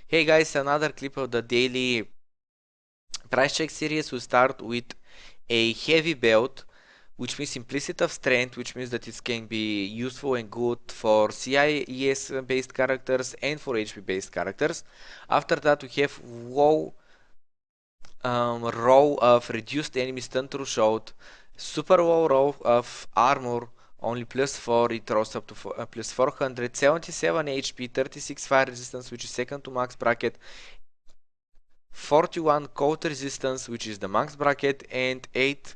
Hey guys, another clip of the daily price check series. We start with a heavy belt, which means implicit of strength, which means that it can be useful and good for CIES based characters and for HP based characters. After that, we have row of reduced enemy stun through shot, super low row of armor, only plus 4, it throws up to plus 400, 77 HP, 36 fire resistance, which is second to max bracket, 41 cold resistance, which is the max bracket, and 8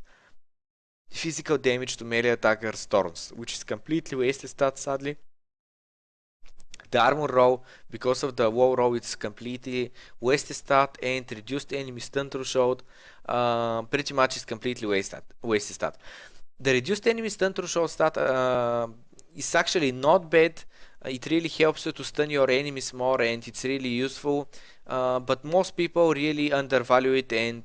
physical damage to melee attacker storms, which is completely wasted stat sadly. The armor row, because of the wall row, it's completely wasted stat, and reduced enemy stun through shot pretty much is completely wasted stat. The reduced enemy stun through shot stat is actually not bad. It really helps you to stun your enemies more, and it's really useful. But most people really undervalue it, and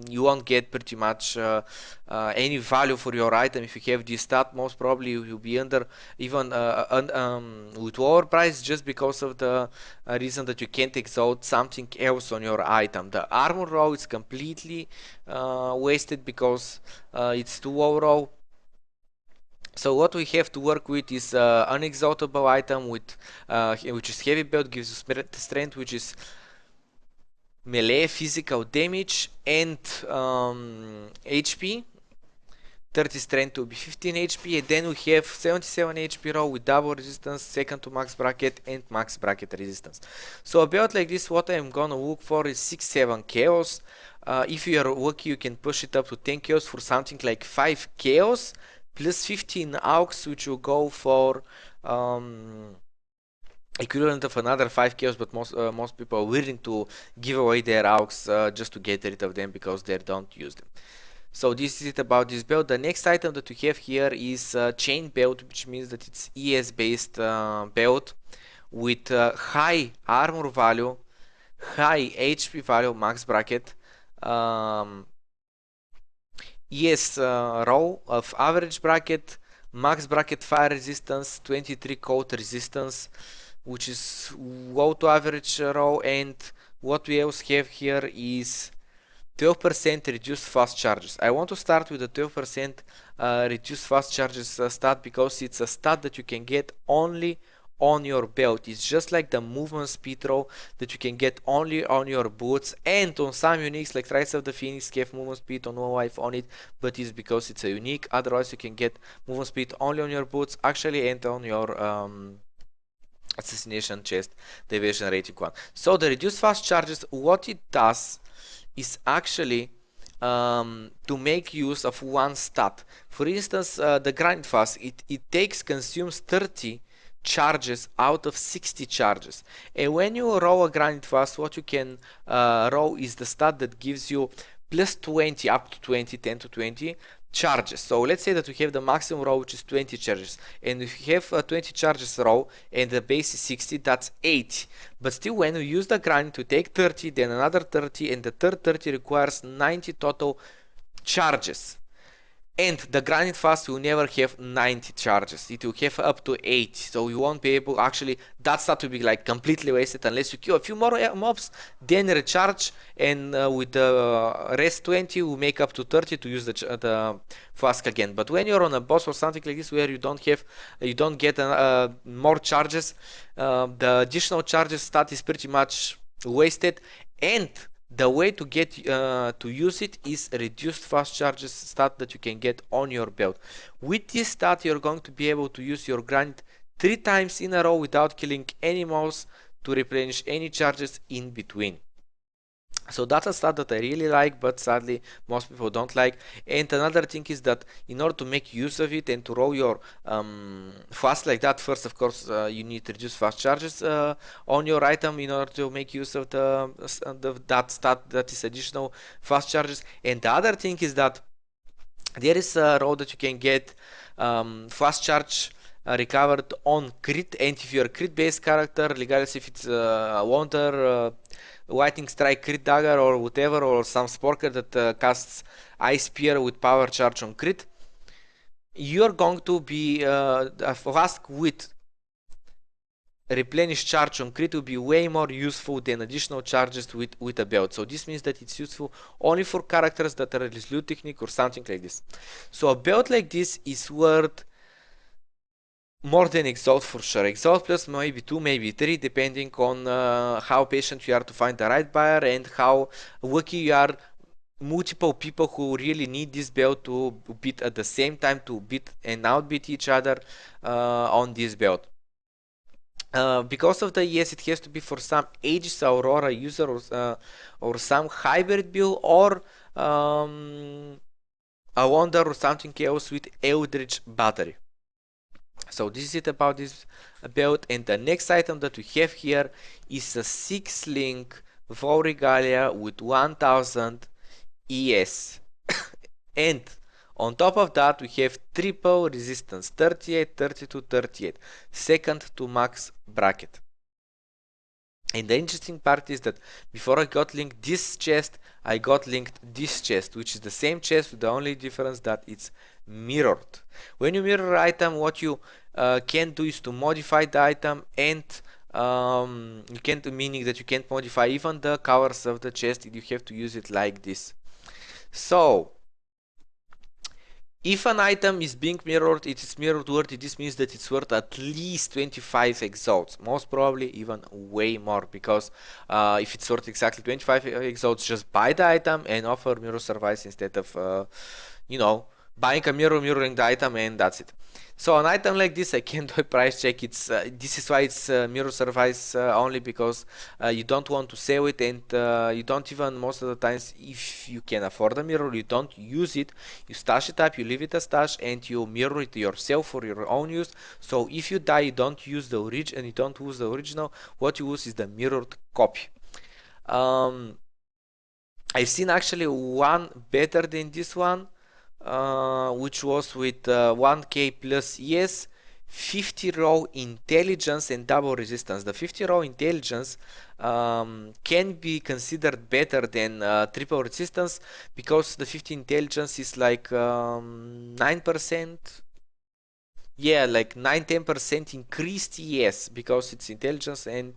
you won't get pretty much any value for your item if you have this stat. Most probably you will be under even with lower price, just because of the reason that you can't exalt something else on your item. The armor row is completely wasted because it's too low row. So what we have to work with is unexaltable item with which is heavy belt, gives you strength, which is melee physical damage, and HP. 30 strength to be 15 HP, and then we have 77 HP row with double resistance, second to max bracket, and max bracket resistance. So a build like this, what I'm gonna look for is 6-7 chaos. If you are lucky, you can push it up to 10 chaos for something like 5 chaos plus 15 aux, which will go for equivalent of another 5 chaos, but most people are willing to give away their aux just to get rid of them because they don't use them. So this is it about this belt. The next item that we have here is chain belt, which means that it's ES based belt with high armor value, high HP value, max bracket, um, ES row of average bracket, max bracket fire resistance, 23 cold resistance, which is low to average row, and what we else have here is 12% reduced fast charges. I want to start with the 12% reduced fast charges stat because it's a stat that you can get only on your belt. It's just like the movement speed row that you can get only on your boots, and on some uniques like Rise of the Phoenix have movement speed on one life on it, but it's because it's a unique. Otherwise you can get movement speed only on your boots actually, and on your assassination chest, the evasion rating 1. So the reduced fast charges, what it does is actually to make use of one stat. For instance, the grind fast, it consumes 30 charges out of 60 charges. And when you roll a grind fast, what you can roll is the stat that gives you plus 20 up to 20, 10 to 20 charges. So let's say that we have the maximum row, which is 20 charges, and if you have a 20 charges row and the base is 60, that's 80. But still, when we use the grind to take 30, then another 30, and the third 30 requires 90 total charges. And the grinding fast will never have 90 charges. It will have up to 80. So you won't be able, actually, that stat will be like completely wasted unless you kill a few more mobs, then recharge, and with the rest 20 will make up to 30 to use the flask again. But when you're on a boss or something like this where you don't get more charges, the additional charges stat is pretty much wasted. And the way to get to use it is reduced fast charges stat that you can get on your belt. With this stat, you're going to be able to use your grind 3 times in a row without killing any mobs to replenish any charges in between. So that's a stat that I really like, but sadly most people don't like. And another thing is that in order to make use of it and to roll your fast like that, first of course you need to reduce fast charges on your item in order to make use of that stat that is additional fast charges. And the other thing is that there is a roll that you can get fast charge recovered on crit, and if you're a crit based character, regardless if it's Wonder, Lightning Strike, Crit Dagger, or whatever, or some Sporker that casts Ice Spear with power charge on crit, you're going to be flask with replenish charge on crit will be way more useful than additional charges with a belt. So this means that it's useful only for characters that are at loot technique or something like this. So a belt like this is worth more than Exalt for sure. Exalt plus maybe 2, maybe 3, depending on how patient you are to find the right buyer and how lucky you are. Multiple people who really need this belt to beat at the same time, to beat and outbeat each other on this belt. Because of the yes, it has to be for some Aegis Aurora user or some hybrid build or a Wonder or something else with Eldritch Battery. So this is it about this build, and the next item that we have here is a 6-link Vaal regalia with 1000 ES. And on top of that we have triple resistance 38, 32, 38, second to max bracket. And the interesting part is that before I got linked this chest, I got linked this chest, which is the same chest with the only difference that it's mirrored. When you mirror item, what you can do is to modify the item, and you can't, meaning that you can't modify even the colors of the chest, you have to use it like this. So if an item is being mirrored, it is mirrored worthy. This means that it's worth at least 25 exalts, most probably even way more, because if it's worth exactly 25 exalts, just buy the item and offer mirror service instead of you know, buying a mirror, mirroring the item, and that's it. So an item like this, I can't do a price check. It's this is why it's mirror service only, because you don't want to sell it, and you don't even, most of the times, if you can afford a mirror, you don't use it. You stash it up, you leave it as stash, and you mirror it yourself for your own use. So if you die, you don't use the original, and you don't use the original. What you use is the mirrored copy. I've seen actually one better than this one, which was with 1k plus ES, 50 row intelligence and double resistance. The 50 row intelligence can be considered better than triple resistance, because the 50 intelligence is like 9%. Yeah, like 9-10% increased yes, because it's intelligence, and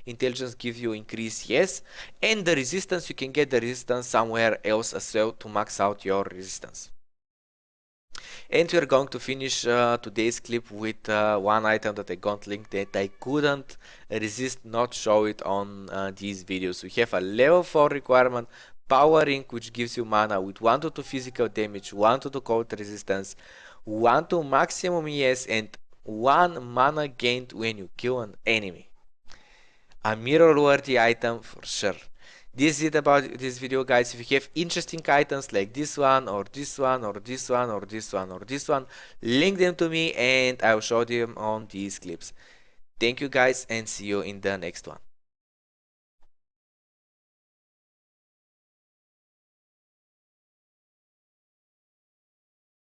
intelligence gives you increased yes, and the resistance, you can get the resistance somewhere else as well to max out your resistance. And we're going to finish today's clip with one item that I got linked that I couldn't resist not show it on these videos. We have a level 4 requirement, Power Ring, which gives you mana with 1 to 2 physical damage, 1 to 2 cold resistance, 1 to maximum ES, and 1 mana gained when you kill an enemy. A mirror worthy item for sure. This is it about this video, guys. If you have interesting items like this one or this one or this one or this one or this one, link them to me and I'll show them on these clips. Thank you, guys, and see you in the next one.